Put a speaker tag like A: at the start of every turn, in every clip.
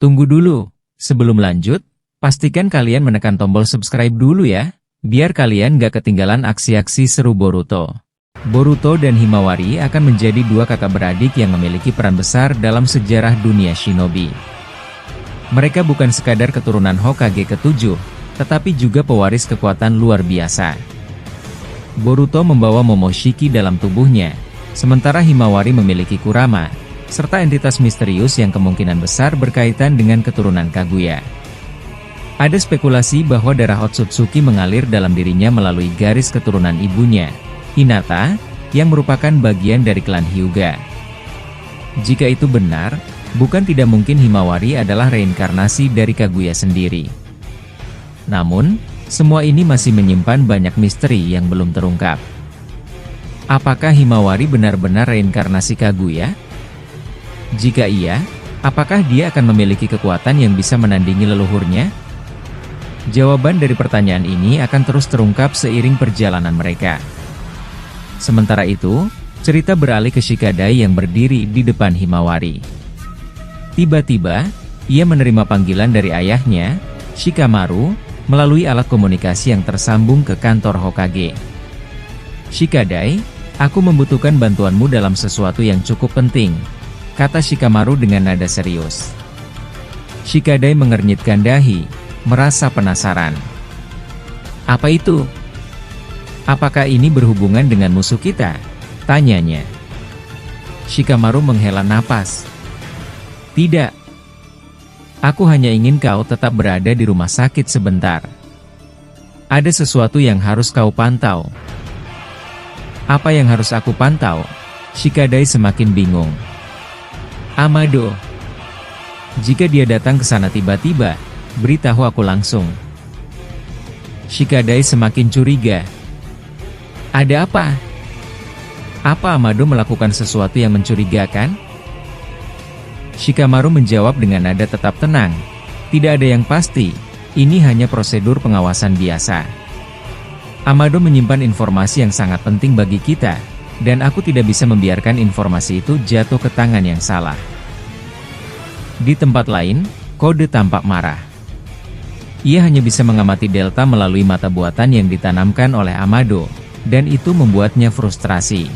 A: Tunggu dulu, sebelum lanjut, pastikan kalian menekan tombol subscribe dulu ya, biar kalian gak ketinggalan aksi-aksi seru Boruto. Boruto dan Himawari akan menjadi dua kakak beradik yang memiliki peran besar dalam sejarah dunia shinobi. Mereka bukan sekadar keturunan Hokage ke-7, tetapi juga pewaris kekuatan luar biasa. Boruto membawa Momoshiki dalam tubuhnya, sementara Himawari memiliki Kurama, serta entitas misterius yang kemungkinan besar berkaitan dengan keturunan Kaguya. Ada spekulasi bahwa darah Otsutsuki mengalir dalam dirinya melalui garis keturunan ibunya, Hinata, yang merupakan bagian dari klan Hyuga. Jika itu benar, bukan tidak mungkin Himawari adalah reinkarnasi dari Kaguya sendiri. Namun, semua ini masih menyimpan banyak misteri yang belum terungkap. Apakah Himawari benar-benar reinkarnasi Kaguya? Jika iya, apakah dia akan memiliki kekuatan yang bisa menandingi leluhurnya? Jawaban dari pertanyaan ini akan terus terungkap seiring perjalanan mereka. Sementara itu, cerita beralih ke Shikadai yang berdiri di depan Himawari. Tiba-tiba, ia menerima panggilan dari ayahnya, Shikamaru, melalui alat komunikasi yang tersambung ke kantor Hokage. "Shikadai, aku membutuhkan bantuanmu dalam sesuatu yang cukup penting," kata Shikamaru dengan nada serius. Shikadai mengernyitkan dahi, merasa penasaran. "Apa itu? Apakah ini berhubungan dengan musuh kita?" tanyanya. Shikamaru menghela napas. "Tidak. Aku hanya ingin kau tetap berada di rumah sakit sebentar. Ada sesuatu yang harus kau pantau." "Apa yang harus aku pantau?" Shikadai semakin bingung. "Amado. Jika dia datang ke sana tiba-tiba, beritahu aku langsung." Shikadai semakin curiga. "Ada apa? Apa Amado melakukan sesuatu yang mencurigakan?" Shikamaru menjawab dengan nada tetap tenang. "Tidak ada yang pasti, ini hanya prosedur pengawasan biasa. Amado menyimpan informasi yang sangat penting bagi kita, dan aku tidak bisa membiarkan informasi itu jatuh ke tangan yang salah." Di tempat lain, Kode tampak marah. Ia hanya bisa mengamati Delta melalui mata buatan yang ditanamkan oleh Amado, dan itu membuatnya frustrasi.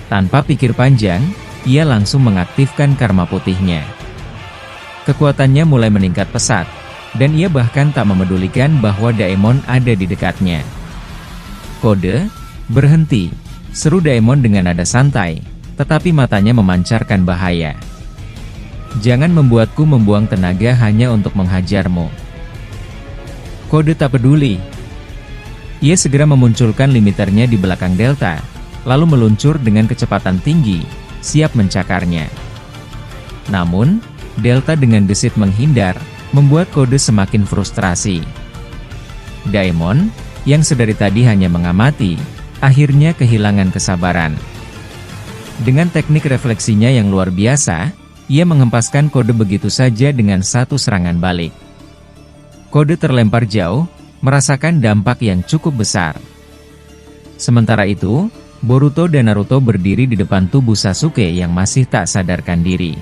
A: Tanpa pikir panjang, ia langsung mengaktifkan karma putihnya. Kekuatannya mulai meningkat pesat, dan ia bahkan tak memedulikan bahwa Daemon ada di dekatnya. "Kode, berhenti," seru Daemon dengan nada santai, tetapi matanya memancarkan bahaya. "Jangan membuatku membuang tenaga hanya untuk menghajarmu." Kode tak peduli. Ia segera memunculkan limiternya di belakang Delta, lalu meluncur dengan kecepatan tinggi, siap mencakarnya. Namun, Delta dengan gesit menghindar, membuat Kode semakin frustrasi. Daemon, yang sedari tadi hanya mengamati, akhirnya kehilangan kesabaran. Dengan teknik refleksinya yang luar biasa, ia menghempaskan Kode begitu saja dengan satu serangan balik. Kode terlempar jauh, merasakan dampak yang cukup besar. Sementara itu, Boruto dan Naruto berdiri di depan tubuh Sasuke yang masih tak sadarkan diri.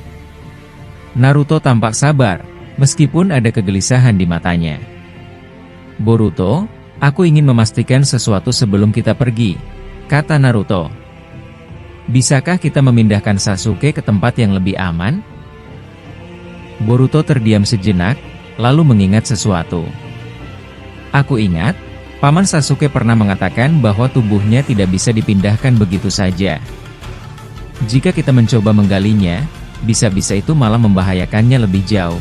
A: Naruto tampak sabar, meskipun ada kegelisahan di matanya. "Boruto, aku ingin memastikan sesuatu sebelum kita pergi," kata Naruto. "Bisakah kita memindahkan Sasuke ke tempat yang lebih aman?" Boruto terdiam sejenak, lalu mengingat sesuatu. "Aku ingat, Paman Sasuke pernah mengatakan bahwa tubuhnya tidak bisa dipindahkan begitu saja. Jika kita mencoba menggalinya, bisa-bisa itu malah membahayakannya lebih jauh."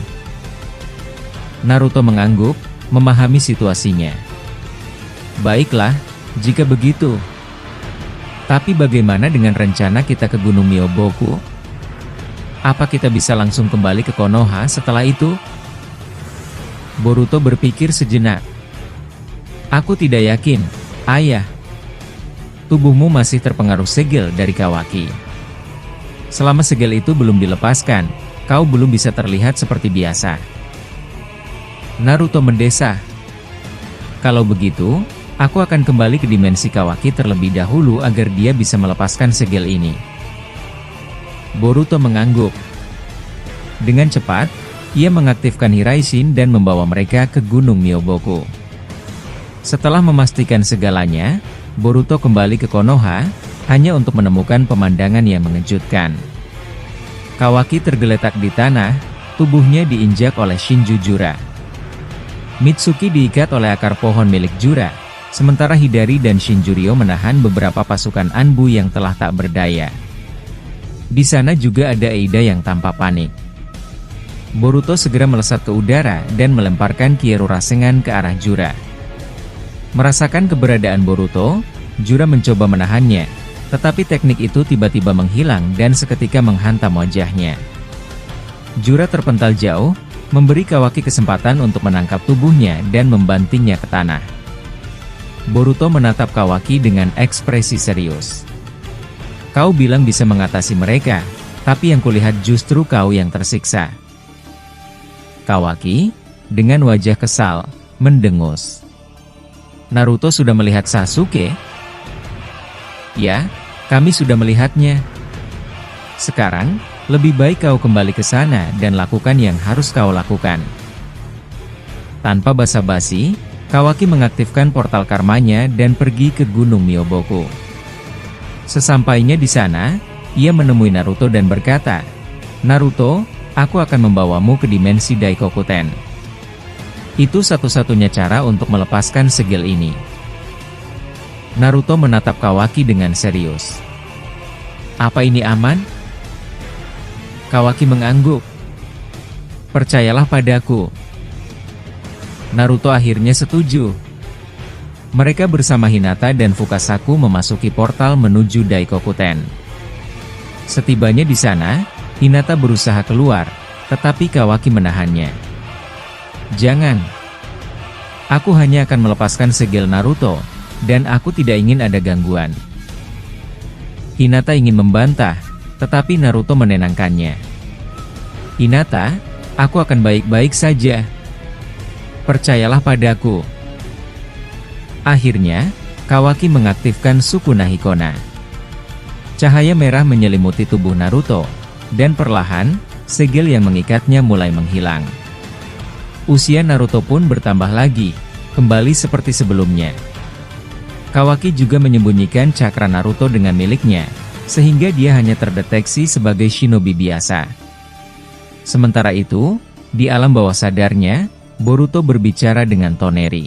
A: Naruto mengangguk, memahami situasinya. "Baiklah, jika begitu. Tapi bagaimana dengan rencana kita ke Gunung Myoboku? Apa kita bisa langsung kembali ke Konoha setelah itu?" Boruto berpikir sejenak. "Aku tidak yakin, Ayah. Tubuhmu masih terpengaruh segel dari Kawaki. Selama segel itu belum dilepaskan, kau belum bisa terlihat seperti biasa." Naruto mendesah. "Kalau begitu, aku akan kembali ke dimensi Kawaki terlebih dahulu agar dia bisa melepaskan segel ini." Boruto mengangguk. Dengan cepat, Ia mengaktifkan Hiraishin dan membawa mereka ke Gunung Myoboku. Setelah memastikan segalanya, Boruto kembali ke Konoha, hanya untuk menemukan pemandangan yang mengejutkan. Kawaki tergeletak di tanah, tubuhnya diinjak oleh Shinju Jura. Mitsuki diikat oleh akar pohon milik Jura, sementara Hidari dan Shinjuryo menahan beberapa pasukan Anbu yang telah tak berdaya. Di sana juga ada Eida yang tampak panik. Boruto segera melesat ke udara dan melemparkan Kyoto Rasengan ke arah Jura. Merasakan keberadaan Boruto, Jura mencoba menahannya, tetapi teknik itu tiba-tiba menghilang dan seketika menghantam wajahnya. Jura terpental jauh, memberi Kawaki kesempatan untuk menangkap tubuhnya dan membantingnya ke tanah. Boruto menatap Kawaki dengan ekspresi serius. "Kau bilang bisa mengatasi mereka, tapi yang kulihat justru kau yang tersiksa." Kawaki, dengan wajah kesal, mendengus. "Naruto sudah melihat Sasuke?" "Ya, kami sudah melihatnya. Sekarang, lebih baik kau kembali ke sana dan lakukan yang harus kau lakukan." Tanpa basa-basi, Kawaki mengaktifkan portal karmanya dan pergi ke Gunung Myoboku. Sesampainya di sana, ia menemui Naruto dan berkata, "Naruto, aku akan membawamu ke dimensi Daikokuten. Itu satu-satunya cara untuk melepaskan segel ini." Naruto menatap Kawaki dengan serius. "Apa ini aman?" Kawaki mengangguk. "Percayalah padaku." Naruto akhirnya setuju. Mereka bersama Hinata dan Fukasaku memasuki portal menuju Daikokuten. Setibanya di sana, Hinata berusaha keluar, tetapi Kawaki menahannya. "Jangan. Aku hanya akan melepaskan segel Naruto, dan aku tidak ingin ada gangguan." Hinata ingin membantah, tetapi Naruto menenangkannya. "Hinata, aku akan baik-baik saja. Percayalah padaku." Akhirnya, Kawaki mengaktifkan Sukuna Hikona. Cahaya merah menyelimuti tubuh Naruto, dan perlahan, segel yang mengikatnya mulai menghilang. Usia Naruto pun bertambah lagi, kembali seperti sebelumnya. Kawaki juga menyembunyikan cakra Naruto dengan miliknya, sehingga dia hanya terdeteksi sebagai shinobi biasa. Sementara itu, di alam bawah sadarnya, Boruto berbicara dengan Toneri.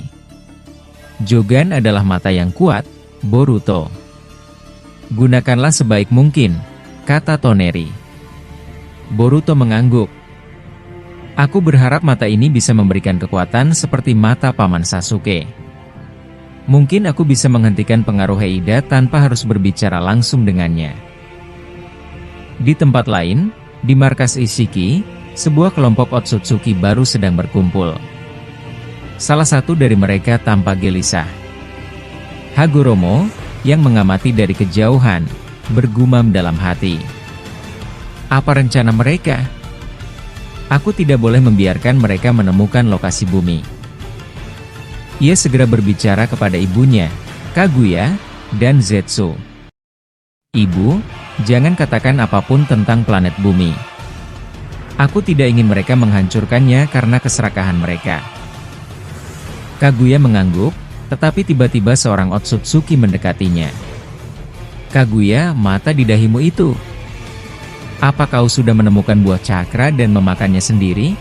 A: "Jogan adalah mata yang kuat, Boruto. Gunakanlah sebaik mungkin," kata Toneri. Boruto mengangguk. "Aku berharap mata ini bisa memberikan kekuatan seperti mata Paman Sasuke. Mungkin aku bisa menghentikan pengaruh Eida tanpa harus berbicara langsung dengannya." Di tempat lain, di markas Ishiki, sebuah kelompok Otsutsuki baru sedang berkumpul. Salah satu dari mereka tampak gelisah. Hagoromo, yang mengamati dari kejauhan, bergumam dalam hati. "Apa rencana mereka? Aku tidak boleh membiarkan mereka menemukan lokasi bumi." Ia segera berbicara kepada ibunya, Kaguya, dan Zetsu. "Ibu, jangan katakan apapun tentang planet bumi. Aku tidak ingin mereka menghancurkannya karena keserakahan mereka." Kaguya mengangguk, tetapi tiba-tiba seorang Otsutsuki mendekatinya. "Kaguya, mata di dahimu itu. Apa kau sudah menemukan buah cakra dan memakannya sendiri?"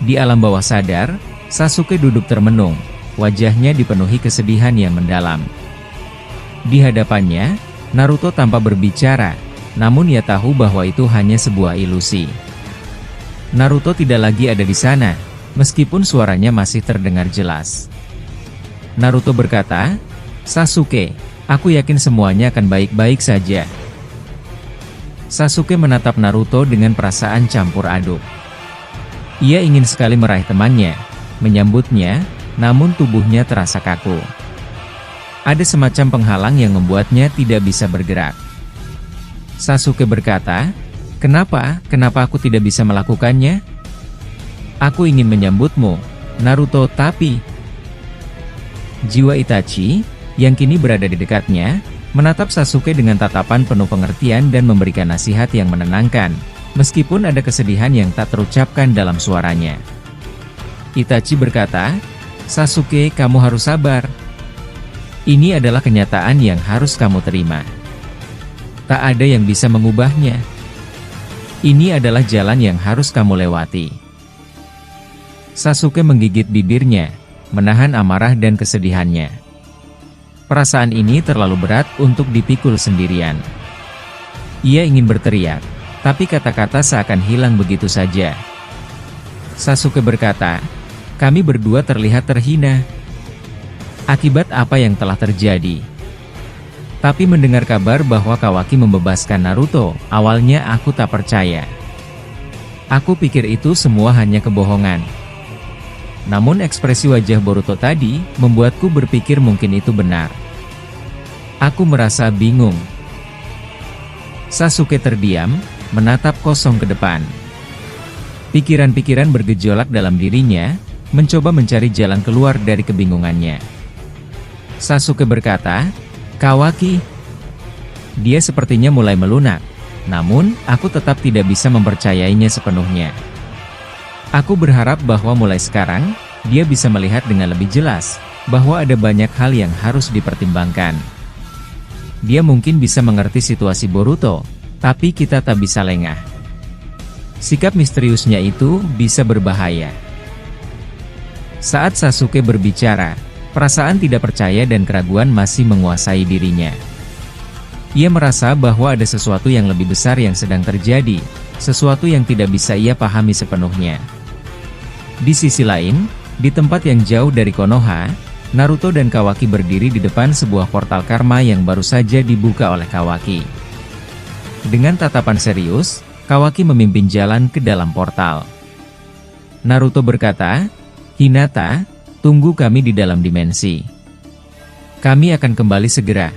A: Di alam bawah sadar, Sasuke duduk termenung, wajahnya dipenuhi kesedihan yang mendalam. Di hadapannya, Naruto tanpa berbicara, namun ia tahu bahwa itu hanya sebuah ilusi. Naruto tidak lagi ada di sana, meskipun suaranya masih terdengar jelas. Naruto berkata, "Sasuke, aku yakin semuanya akan baik-baik saja." Sasuke menatap Naruto dengan perasaan campur aduk. Ia ingin sekali meraih temannya, menyambutnya, namun tubuhnya terasa kaku. Ada semacam penghalang yang membuatnya tidak bisa bergerak. Sasuke berkata, Kenapa aku tidak bisa melakukannya? Aku ingin menyambutmu, Naruto, tapi..." Jiwa Itachi, yang kini berada di dekatnya, menatap Sasuke dengan tatapan penuh pengertian dan memberikan nasihat yang menenangkan. meskipun ada kesedihan yang tak terucapkan dalam suaranya. Itachi berkata, "Sasuke, kamu harus sabar. Ini adalah kenyataan yang harus kamu terima. Tak ada yang bisa mengubahnya. Ini adalah jalan yang harus kamu lewati." Sasuke menggigit bibirnya, menahan amarah dan kesedihannya. Perasaan ini terlalu berat untuk dipikul sendirian. Ia ingin berteriak, tapi kata-kata seakan hilang begitu saja. Sasuke berkata, "Kami berdua terlihat terhina. Akibat apa yang telah terjadi?" Tapi mendengar kabar bahwa Kawaki membebaskan Naruto, awalnya aku tak percaya. Aku pikir itu semua hanya kebohongan. Namun ekspresi wajah Boruto tadi, membuatku berpikir mungkin itu benar. Aku merasa bingung. Sasuke terdiam, menatap kosong ke depan. Pikiran-pikiran bergejolak dalam dirinya, mencoba mencari jalan keluar dari kebingungannya. Sasuke berkata, "Kawaki." Dia sepertinya mulai melunak, namun aku tetap tidak bisa mempercayainya sepenuhnya. Aku berharap bahwa mulai sekarang, dia bisa melihat dengan lebih jelas, bahwa ada banyak hal yang harus dipertimbangkan. Dia mungkin bisa mengerti situasi Boruto, tapi kita tak bisa lengah. Sikap misteriusnya itu bisa berbahaya. Saat Sasuke berbicara, perasaan tidak percaya dan keraguan masih menguasai dirinya. Ia merasa bahwa ada sesuatu yang lebih besar yang sedang terjadi, sesuatu yang tidak bisa ia pahami sepenuhnya. Di sisi lain, di tempat yang jauh dari Konoha, Naruto dan Kawaki berdiri di depan sebuah portal karma yang baru saja dibuka oleh Kawaki. Dengan tatapan serius, Kawaki memimpin jalan ke dalam portal. Naruto berkata, "Hinata, tunggu kami di dalam dimensi. Kami akan kembali segera."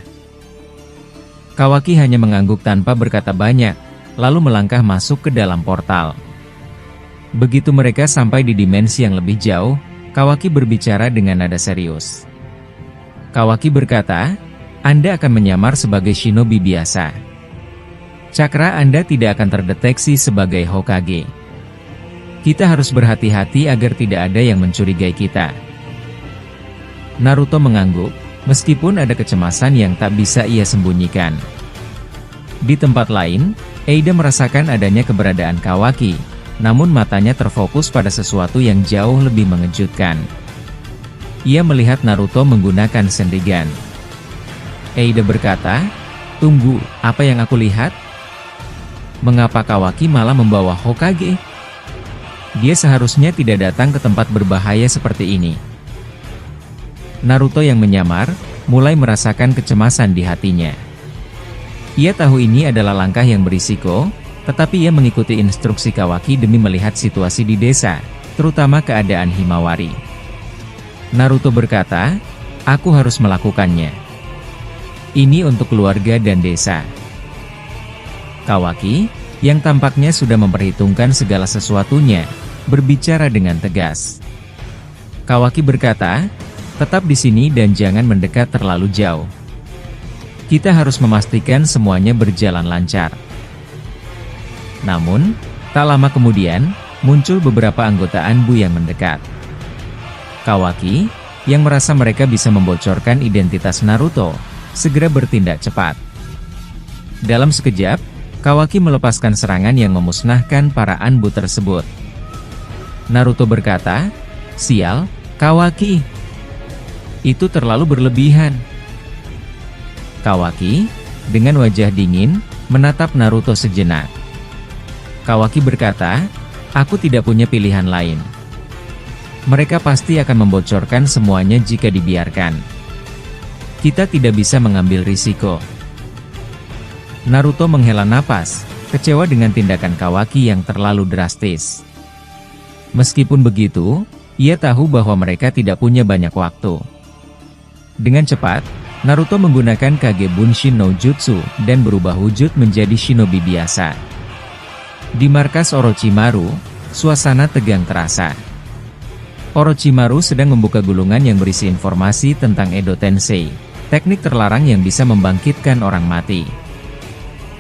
A: Kawaki hanya mengangguk tanpa berkata banyak, lalu melangkah masuk ke dalam portal. Begitu mereka sampai di dimensi yang lebih jauh, Kawaki berbicara dengan nada serius. Kawaki berkata, "Anda akan menyamar sebagai shinobi biasa. Cakra Anda tidak akan terdeteksi sebagai Hokage. Kita harus berhati-hati agar tidak ada yang mencurigai kita." Naruto mengangguk, meskipun ada kecemasan yang tak bisa ia sembunyikan. Di tempat lain, Eida merasakan adanya keberadaan Kawaki, namun matanya terfokus pada sesuatu yang jauh lebih mengejutkan. Ia melihat Naruto menggunakan Senrigan. Eida berkata, "Tunggu, apa yang aku lihat? Mengapa Kawaki malah membawa Hokage? Dia seharusnya tidak datang ke tempat berbahaya seperti ini." Naruto yang menyamar, mulai merasakan kecemasan di hatinya. Ia tahu ini adalah langkah yang berisiko, tetapi ia mengikuti instruksi Kawaki demi melihat situasi di desa, terutama keadaan Himawari. Naruto berkata, "Aku harus melakukannya. Ini untuk keluarga dan desa." Kawaki, yang tampaknya sudah memperhitungkan segala sesuatunya, berbicara dengan tegas. Kawaki berkata, "Tetap di sini dan jangan mendekat terlalu jauh. Kita harus memastikan semuanya berjalan lancar." Namun, tak lama kemudian, muncul beberapa anggota Anbu yang mendekat. Kawaki, yang merasa mereka bisa membocorkan identitas Naruto, segera bertindak cepat. Dalam sekejap, Kawaki melepaskan serangan yang memusnahkan para Anbu tersebut. Naruto berkata, "Sial, Kawaki. Itu terlalu berlebihan." Kawaki, dengan wajah dingin, menatap Naruto sejenak. Kawaki berkata, "Aku tidak punya pilihan lain. Mereka pasti akan membocorkan semuanya jika dibiarkan. Kita tidak bisa mengambil risiko." Naruto menghela napas, kecewa dengan tindakan Kawaki yang terlalu drastis. Meskipun begitu, ia tahu bahwa mereka tidak punya banyak waktu. Dengan cepat, Naruto menggunakan Kage Bunshin no Jutsu dan berubah wujud menjadi shinobi biasa. Di markas Orochimaru, suasana tegang terasa. Orochimaru sedang membuka gulungan yang berisi informasi tentang Edo Tensei, teknik terlarang yang bisa membangkitkan orang mati.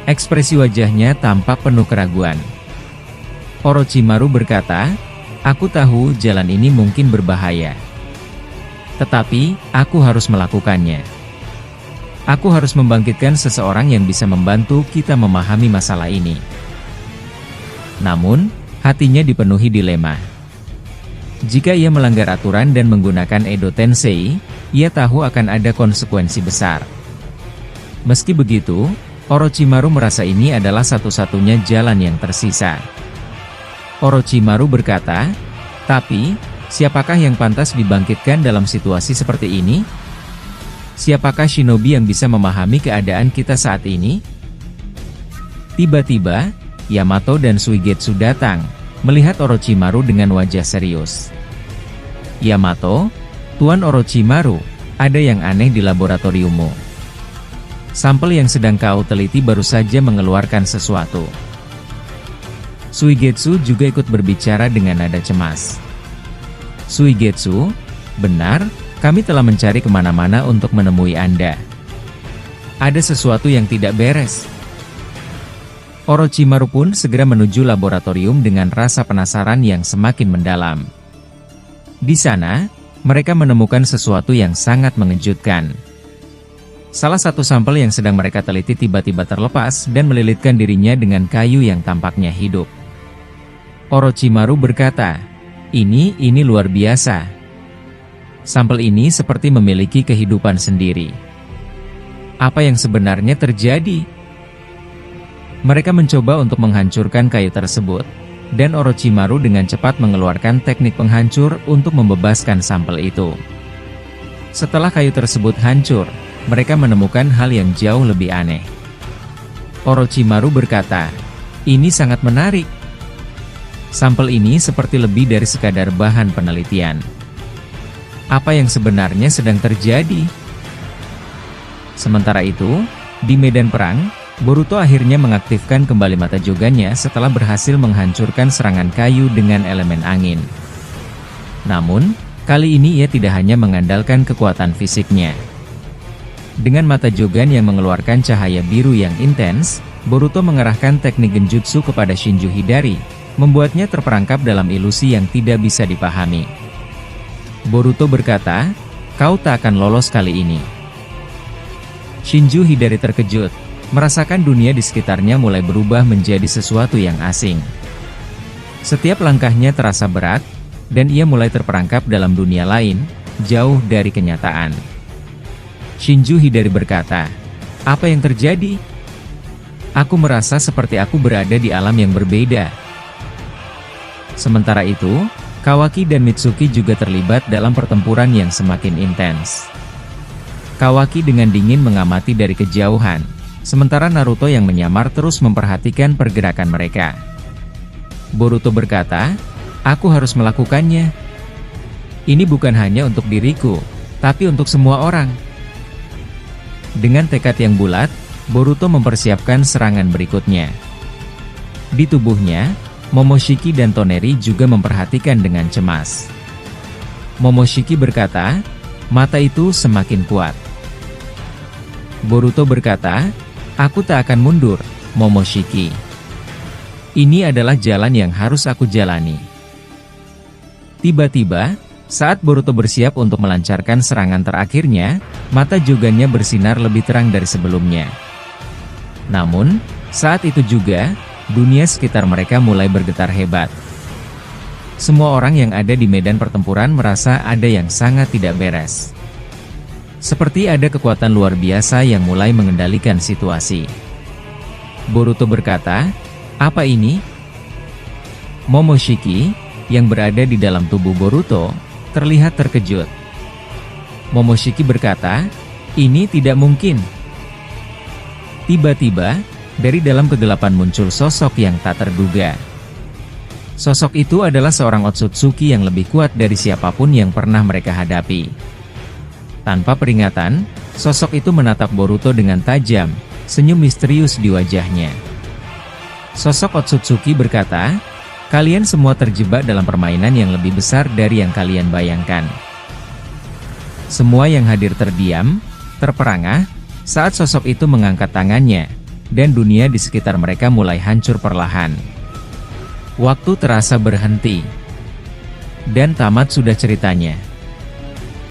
A: Ekspresi wajahnya tampak penuh keraguan, Orochimaru berkata, "Aku tahu jalan ini mungkin berbahaya. Tetapi, aku harus melakukannya. Aku harus membangkitkan seseorang yang bisa membantu kita memahami masalah ini." Namun, hatinya dipenuhi dilema. Jika ia melanggar aturan dan menggunakan Edo Tensei, ia tahu akan ada konsekuensi besar. Meski begitu, Orochimaru merasa ini adalah satu-satunya jalan yang tersisa. Orochimaru berkata, "Tapi, siapakah yang pantas dibangkitkan dalam situasi seperti ini? Siapakah shinobi yang bisa memahami keadaan kita saat ini?" Tiba-tiba, Yamato dan Suigetsu datang, melihat Orochimaru dengan wajah serius. "Yamato, Tuan Orochimaru, ada yang aneh di laboratoriummu. Sampel yang sedang kau teliti baru saja mengeluarkan sesuatu." Suigetsu juga ikut berbicara dengan nada cemas. "Suigetsu, benar, kami telah mencari kemana-mana untuk menemui Anda. Ada sesuatu yang tidak beres." Orochimaru pun segera menuju laboratorium dengan rasa penasaran yang semakin mendalam. Di sana, mereka menemukan sesuatu yang sangat mengejutkan. Salah satu sampel yang sedang mereka teliti tiba-tiba terlepas dan melilitkan dirinya dengan kayu yang tampaknya hidup. Orochimaru berkata, ini luar biasa. Sampel ini seperti memiliki kehidupan sendiri. Apa yang sebenarnya terjadi?" Mereka mencoba untuk menghancurkan kayu tersebut, dan Orochimaru dengan cepat mengeluarkan teknik penghancur untuk membebaskan sampel itu. Setelah kayu tersebut hancur, mereka menemukan hal yang jauh lebih aneh. Orochimaru berkata, "Ini sangat menarik. Sampel ini seperti lebih dari sekadar bahan penelitian. Apa yang sebenarnya sedang terjadi?" Sementara itu, di medan perang, Boruto akhirnya mengaktifkan kembali mata jogannya setelah berhasil menghancurkan serangan kayu dengan elemen angin. Namun, kali ini ia tidak hanya mengandalkan kekuatan fisiknya. Dengan mata jogan yang mengeluarkan cahaya biru yang intens, Boruto mengerahkan teknik genjutsu kepada Shinju Hidari, membuatnya terperangkap dalam ilusi yang tidak bisa dipahami. Boruto berkata, "Kau tak akan lolos kali ini." Shinju Hidari terkejut, merasakan dunia di sekitarnya mulai berubah menjadi sesuatu yang asing. Setiap langkahnya terasa berat, dan ia mulai terperangkap dalam dunia lain, jauh dari kenyataan. Shinju Hidari berkata, "Apa yang terjadi? Aku merasa seperti aku berada di alam yang berbeda." Sementara itu, Kawaki dan Mitsuki juga terlibat dalam pertempuran yang semakin intens. Kawaki dengan dingin mengamati dari kejauhan, sementara Naruto yang menyamar terus memperhatikan pergerakan mereka. Boruto berkata, "Aku harus melakukannya. Ini bukan hanya untuk diriku, tapi untuk semua orang." Dengan tekad yang bulat, Boruto mempersiapkan serangan berikutnya. Di tubuhnya, Momoshiki dan Toneri juga memperhatikan dengan cemas. Momoshiki berkata, "Mata itu semakin kuat." Boruto berkata, "Aku tak akan mundur, Momoshiki. Ini adalah jalan yang harus aku jalani." Tiba-tiba, saat Boruto bersiap untuk melancarkan serangan terakhirnya, mata jogannya bersinar lebih terang dari sebelumnya. Namun, saat itu juga, dunia sekitar mereka mulai bergetar hebat. Semua orang yang ada di medan pertempuran merasa ada yang sangat tidak beres. Seperti ada kekuatan luar biasa yang mulai mengendalikan situasi. Boruto berkata, "Apa ini?" Momoshiki, yang berada di dalam tubuh Boruto, terlihat terkejut. Momoshiki berkata, "Ini tidak mungkin." Tiba-tiba, dari dalam kegelapan muncul sosok yang tak terduga. Sosok itu adalah seorang Otsutsuki yang lebih kuat dari siapapun yang pernah mereka hadapi. Tanpa peringatan, sosok itu menatap Boruto dengan tajam, senyum misterius di wajahnya. Sosok Otsutsuki berkata, "Kalian semua terjebak dalam permainan yang lebih besar dari yang kalian bayangkan." Semua yang hadir terdiam, terperangah, saat sosok itu mengangkat tangannya, dan dunia di sekitar mereka mulai hancur perlahan. Waktu terasa berhenti. Dan tamat sudah ceritanya.